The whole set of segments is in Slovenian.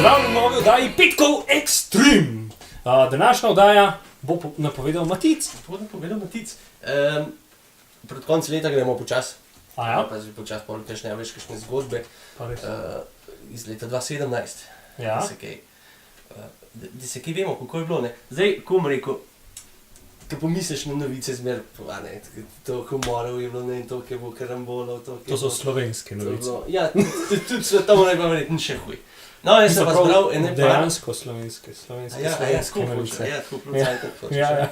Pozdravljeni v novi oddaji Petkov Extreme. Današnja oddaja bo napovedal Matic. Pred koncem leta gremo počasi. Ja? Pa že počasi pol kakšne veš kakšne zgodbe iz leta 2017. Ja. Da se kaj vemo, kako je bilo, ne? Zdaj, ko bom rekel, ko pomisliš na novice zmer, ne, to humorov je bilo, ne, in to, ki bo karambolov, To so slovenske novice. Ja, tudi svetovno ne pa verjetno še huj. No, jaz sem pa zbral ene par... Dejansko slovenske novice. Tako procentno hočeš. Ja.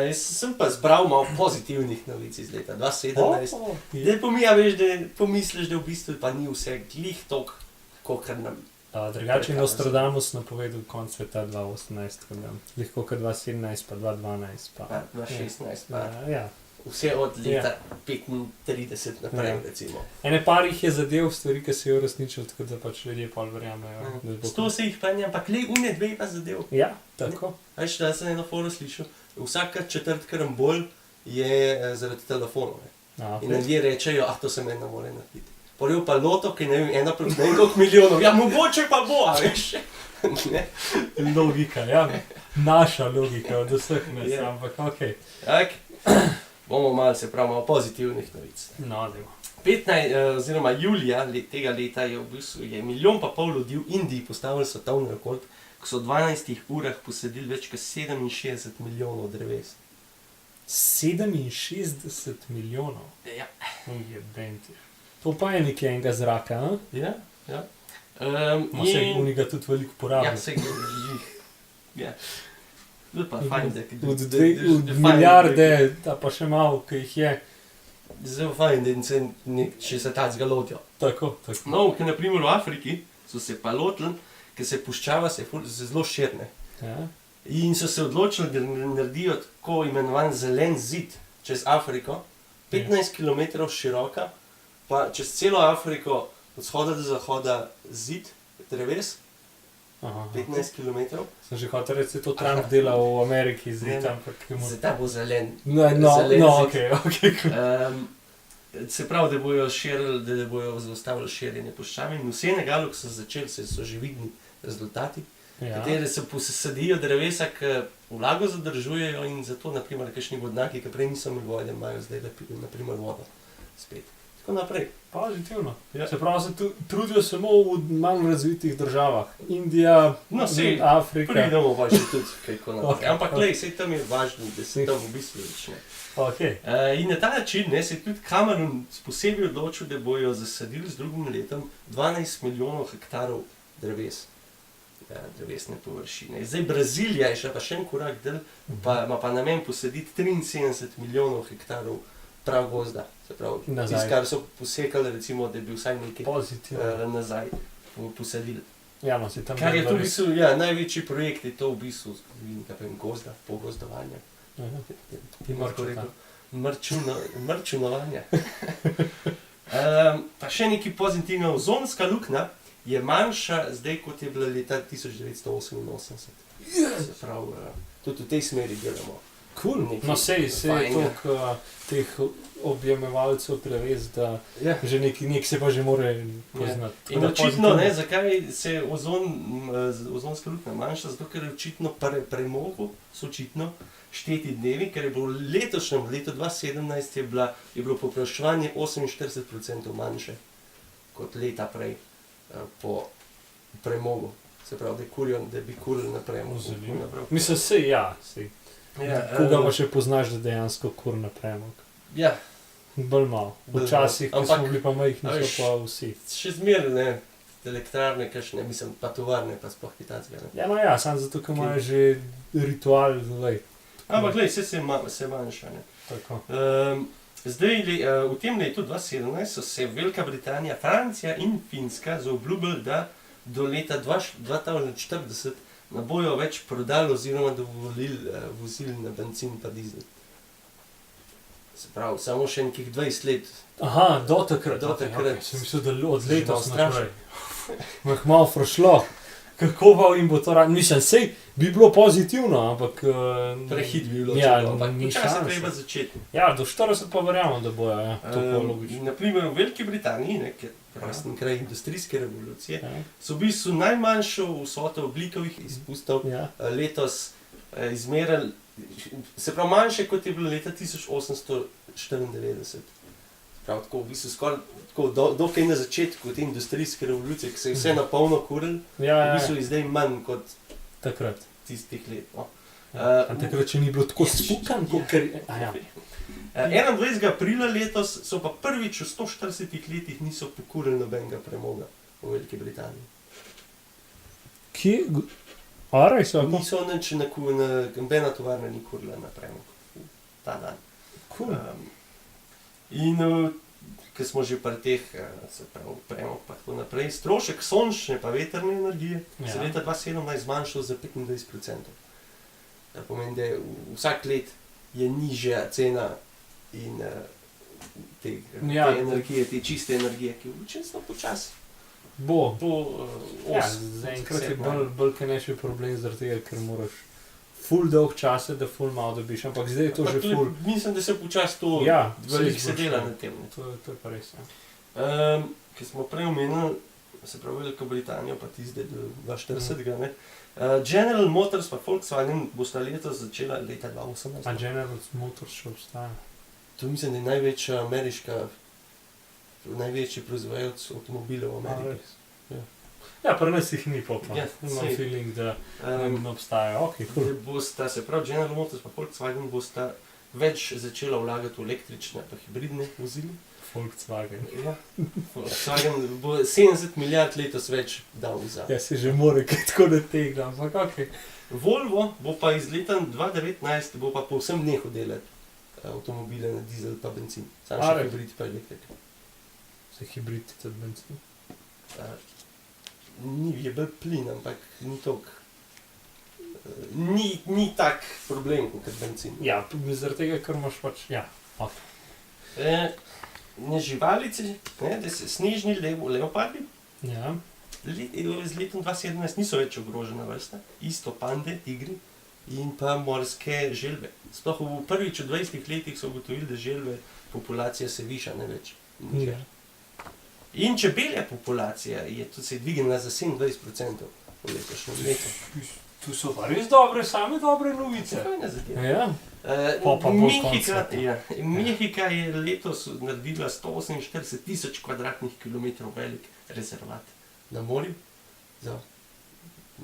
Jaz sem pa zbral malo pozitivnih novic iz leta 2017. Zdaj pomija, veš, da pomisliš, da v bistvu pa ni vse glih tok, kakor nam. Drugače je Nostradamus napovedal konc sveta 2018, lahko kot 2017, pa 2012, pa 2016, pa ja. Vse od leta 35 naprej, recimo. Ene par jih je zadev stvari, ki se je uresničil, tako da pač ljudje pol verjamejo. 100 se jih pa ne, ampak le une dve pa zadev. Ja, tako. Veš, da sem eno foro slišal, vsaka četrt karambol je zaradi telefonov. In ljudje rečejo, to se meni ne more narediti. Poril pa loto, ki ne vem, 1 proti koliko milijonov, ja mogoče pa bo, a veš. Logika, ja. Naša logika od vseh nas, ampak okej. Bomo malo pozitivnih novic. No, dajmo. 15, oziroma julija tega leta je v bistvu 1,5 milijona ljudi v Indiji postavili svetovni rekord, ko so v 12 urah posadili več kot 67 milijonov dreves. 67 milijonov? Ja. Jebenti. To pa je nekaj enega zraka, a? Ja. Se uniga tudi veliko porabi. Ja, se ja. To je pa fajn, Od milijarde, pa še malo, ki jih je. Zelo fajn, da če se tacga lotijo. Tako. No, ker na primer v Afriki so se pa lotili, ker se puščava se zelo širne. Ja. In so se odločili, da naredijo tako imenovan zelen zid čez Afriko, 15 km široka, pa čez celo Afriko od vzhoda do zahoda zid, dreves, 15 km. Sem že hotel reči, da to Trump dela v Ameriki zid, ampak... Zdaj bo zelen. Okej. Se pravi, da bojo širili, da bojo zaustavili širjenje puščave in v Senegalu, ko so začeli, so že vidni rezultati, kateri se posadijo drevesa, ki vlago zadržujejo in zato, naprimer, kakšni vodnjaki, ki prej niso imeli vode, imajo zdaj, naprimer, vodo spet. Tako naprej. Pozitivno. Se pravi, se trudijo samo v manj razvitih državah. Indija, Afrika. Pridemo pa še tudi kako naprej. Ampak glej, sej tam je važno, da se tam v bistvu začne. In na ta način se je tudi Kamerun posebej odločil, da bojo zasadili z drugim letom 12 milijonov hektarov dreves. Drevesne površine. Zdaj Brazilija je še en korak del, pa ima pa namen posaditi 73 milijonov hektarov prav gozda. Se pravi, tisto, kar so posekali, recimo, da bi vsaj nekaj nazaj posadili. Kar je to v bistvu, največji projekt je to v bistvu, gozda, pogozdovanja. Mrčunovanja. Pa še nekaj pozitivno, ozonska luknja je manjša zdaj, kot je bila leta 1988. Se pravi, tudi v tej smeri delamo. No sej je toliko teh objemevalcev dreves, da že nek se pa že more poznati. In očitno, zakaj se ozonska luknja manjša, zato ker je očitno premogu, so očitno šteti dnevi, ker je bilo letošnjem, leto 2017 je bilo povpraševanje 48% manjše kot leta prej po premogu. Se pravi, da bi kurili na premog. Mislim, sej. Koga pa še poznaš, da dejansko kur na premog? Ja. Bolj malo. Včasih, ko smo bili pa majhni, so pa vsi. Še zmer, elektrarne, kakšne, mislim, pa tovarne, pa sploh kitacke. Samo zato, ker imajo že ritual, Ampak, se manjša, Tako. Zdaj, v tem letu 2017 so se Velika Britanija, Francija in Finska zaobljubili, da do leta 2040 ne bojo več prodali oziroma dovolili vozil na bencin pa dizel. Se pravi, samo še nekih 20 let. Do takrat. Sem mislil, da od leta naprej. Malo frošlo. kako pa jim bo to rad. Mislim, sej bi bilo pozitivno, ampak... Prehit bi bilo, ja, ampak ni počasi šanse. treba začeti. Ja, do 40 pa verjamem, da bojo, ja, to bo logično. Naprimer v Veliki Britaniji, ne, ker krasni kraj industrijske revolucije, Ja. so v bistvu najmanjšo vsoto ogljikovih izpustov Ja. letos izmerili, se pravi manjše, kot je bilo leta 1894. Prav tako, v bistvu skoraj tako, dokaj na začetku te industrijske revolucije, ki se je vse na polno kuril, v bistvu je zdaj manj kot takrat. tistih let. No. Takrat, če ni bilo tako spukan, ker... Ja. 21. aprila letos so pa prvič v 140 letih niso pokurili nobenega premoga v Veliki Britaniji. Kje? Araj so? Niso nič, nobena tovarna ni kurila na premog ta dan. Cool. Ker smo že pri teh, se pravi, premog pa tako naprej, strošek sončne pa vetrne energije se leta 2017 zmanjšal za 25%. To pomeni, da vsak let je nižja cena in te energije, te čiste energije, ki včasno počasi. Bo. Ja, zaenkrat je bolj kanejši problem zaradi tega, ker moraš ful dolg časa, da ful malo dobiš, ampak zdaj je to že ful. Mislim, da se počasi to veliko se dela na tem. To je pa res, ja. Ker smo prej omenili, se pravi Veliko Britanijo, pa tiste do 2040, ne? General Motors pa Volkswagen bosta letos začela leta 2018. A General Motors še obstaja? To mislim, da je največja ameriška, največji proizvajalec avtomobilov v Ameriki. Ja, pri nas jih ni popa. Ja, imam feeling, da ne obstajajo. Okay, cool. Bosta, se pravi General Motors pa Volkswagen bosta več začela vlagati v električne pa hibridne vozile. Volkswagen. Ja. Volkswagen bo 70 milijard letos več dal za. Ja, se že more kaj tako nategne, ampak okej. Volvo bo pa iz leta 2019 bo pa povsem nehal delati avtomobile na dizel pa benzin. Samo še hibrid pa elektrika. Se hibrid tudi benzin? Je bolj plin, ampak ni toliko. Ni tak problem kot benzin. Ja, zaradi tega, ker imaš pač, ja. Živalice, da se snežni leopardi, ja. Z letom 2017 niso več ogrožena vrsta, isto pande, tigri in pa morske želve. Sploh v prvič v 20 letih so ugotovili, da želve populacija se viša ne več. Ja. In čebelja populacija je tudi se dvignila za 27% v letošnjem letu. Tu so pa res dobre, same dobre novice. Ja. Mehika je letos naredila 148,000 kvadratnih kilometrov velik rezervat na morju.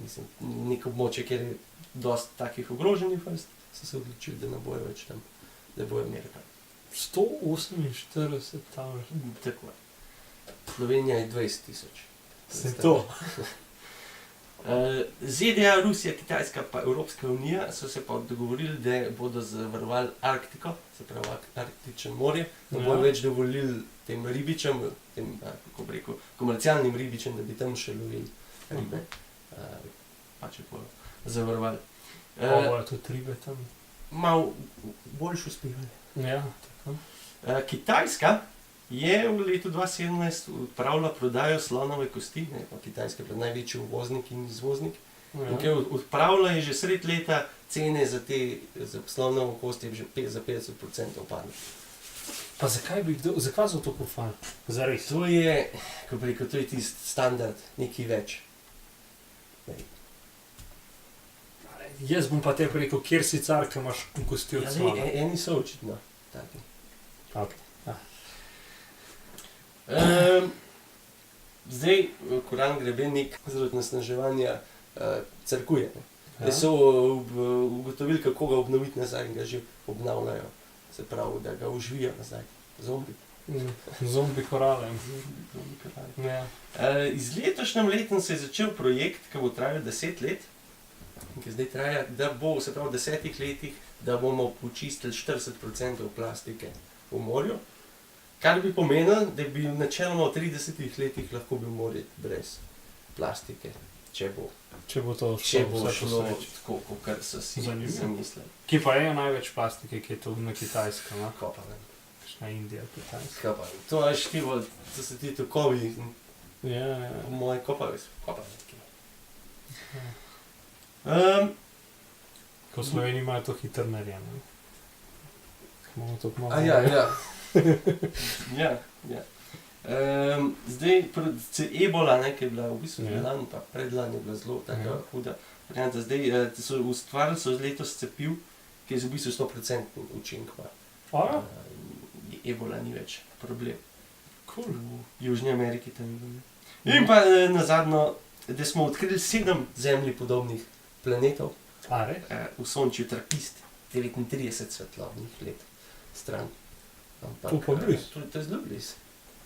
Mislim, neko območje, kjer je dosti takih ogroženih vrst, so se odločili, da ne bojo več tam, da bojo merka. 148 tam. Tako je. Slovenija je 20,000. Se to. ZDA, Rusija, Kitajska pa Evropska unija so se pa dogovorili, da bodo zavarovali Arktiko, se pravi Arktično morje, da bodo več dovolili tem ribičem, tem, kako bi rekel, komercialnim ribičem, da bi tam še lovili ribe. Pa če bodo zavarovali. Bojo tudi ribe tam? Malo boljš uspevali. Ja, tako. Kitajska je v letu 2017 odpravila prodajo slonove kosti, Kitajska je največji uvoznik in izvoznik. Odpravila je že sred leta cene za slonovo kost je že za 50% upadlo. Pa zakaj so to kufali? Zares? To je, kako bi rekel, to je tisti standard, nekaj več. Jaz bom pa te rekel, kjer si car, ki imaš kosti od slona. Eni so očitno taki. Okay. Zdaj, Koran Grebenik zaradi nasnaževanja crkuje. So ugotovili, kako ga obnoviti nazaj in ga že obnavljajo. Se pravi, da ga oživijo nazaj. Zombi. Zombi korale. Iz letošnjem letom se je začel projekt, ki bo trajal 10 let. Ki zdaj traja, da bo, se pravi v 10 letih, da bomo počistili 40% plastike v morju. Kar bi pomenilo, da bi načeloma v 30 letih lahko bil morje brez plastike, če bo to šlo tako, kot so si zamislili. Kje pa je največ plastike, ki je to na Kitajskem? Kaj pa ne? Kakšna Indija, Kitajska? Kaj pa ne? To je štivo, to so ti tokovi. Ja. Moje kopavi so. Kaj pa ne? Ko v Sloveniji imajo to hitro narejeno. Imamo to malo. Ja. Zdaj, ebola, ne, ki je bila v bistvu lani, pa predlani je bila zelo taka huda. Zdaj so ustvarili letos cepiv, ki je v bistvu 100% učinek. Ebola ni več problem. Cool. V Južni Ameriki tam je bilo. In pa nazadnje, da smo odkrili 7 zemlji podobnih planetov. V Sončju Trapist, 39 svetlobnih let stran. To pa bliz. To je zelo bliz.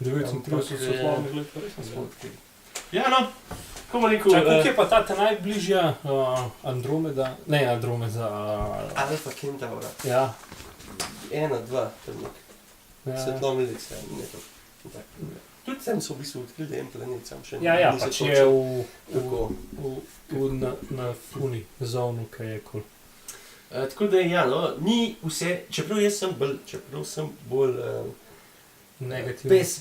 39 svetlobnih let pa res smo odkrili. Ja, no, komu rekel... Čakaj, kje pa ta najbližja Andromeda? Ne, Andromeda... Alfa Centaura. Ja. 1, 2, tam nek. Svetlobni let stran, ne to. Tudi tam so v bistvu odkrili en planet, sam še ne. Ja, pač je na funi zonu, kaj je kul. Tako da ja, no, ni vse, čeprav sem bolj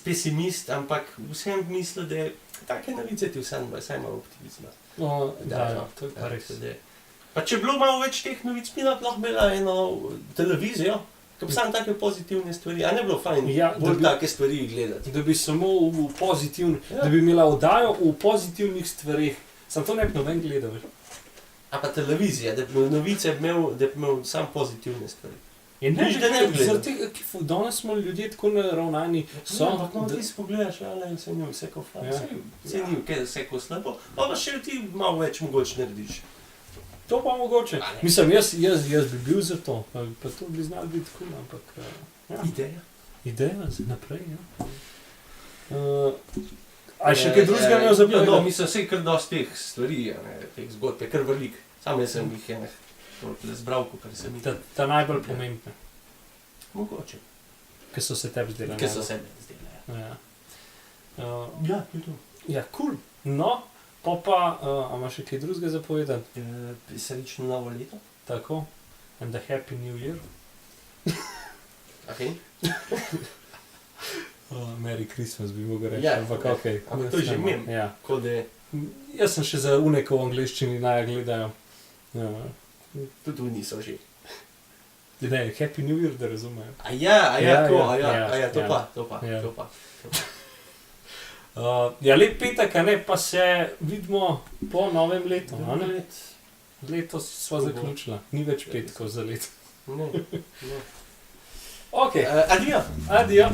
pesimist, ampak vsem misli, da take novice ti vsem malo optimizma. To je pa res. Pa če bilo malo več teh novic, mi lahko bila eno televizijo, ko bi samo take pozitivne stvari, a ne bilo fajn bolj take stvari gledati. Da bi samo v pozitivnih, da bi imela oddajo v pozitivnih stvarih, sam to ne bi noben gledal. A pa televizija, da bi novice imel samo pozitivne stvari. In ne bi gledal, danes smo ljudje tako naravnani. Ampak ti si pogledaš, se ni vse ko fajn, se ni vse ko slabo, pa še ti malo več mogoče narediš. To pa mogoče. Mislim, jaz bi bil za to, pa to bi znal biti kul, ampak... Ideja za naprej, ja. A še kaj drugega ne zapovedal? No, mislim, vse kar dosti teh stvari, teh zgodb je kar velik. Sam jaz sem jih zbral, kar sem jih... Ta najbolj pomembne. Mogoče. Ki so se tebi zdele. Ki so se mi zdele, ja. Ja, je to. Ja, kul. No, pa, a imaš še kaj drugega zapovedati? Srečno novo leto. Tako. And a happy new year. Ok. Merry Christmas bi mogel reči, ampak okej. Ampak to je že imem. Jaz sem še za uneko v angliščini gledajo. Tudi niso že. Ne, happy new year, da razumejo. To pa. Ja, lep petek, a ne, pa se vidimo po novem letu, a ne? Letos sva zaključila, ni več petkov za leto. Ne. Ok. Adijo.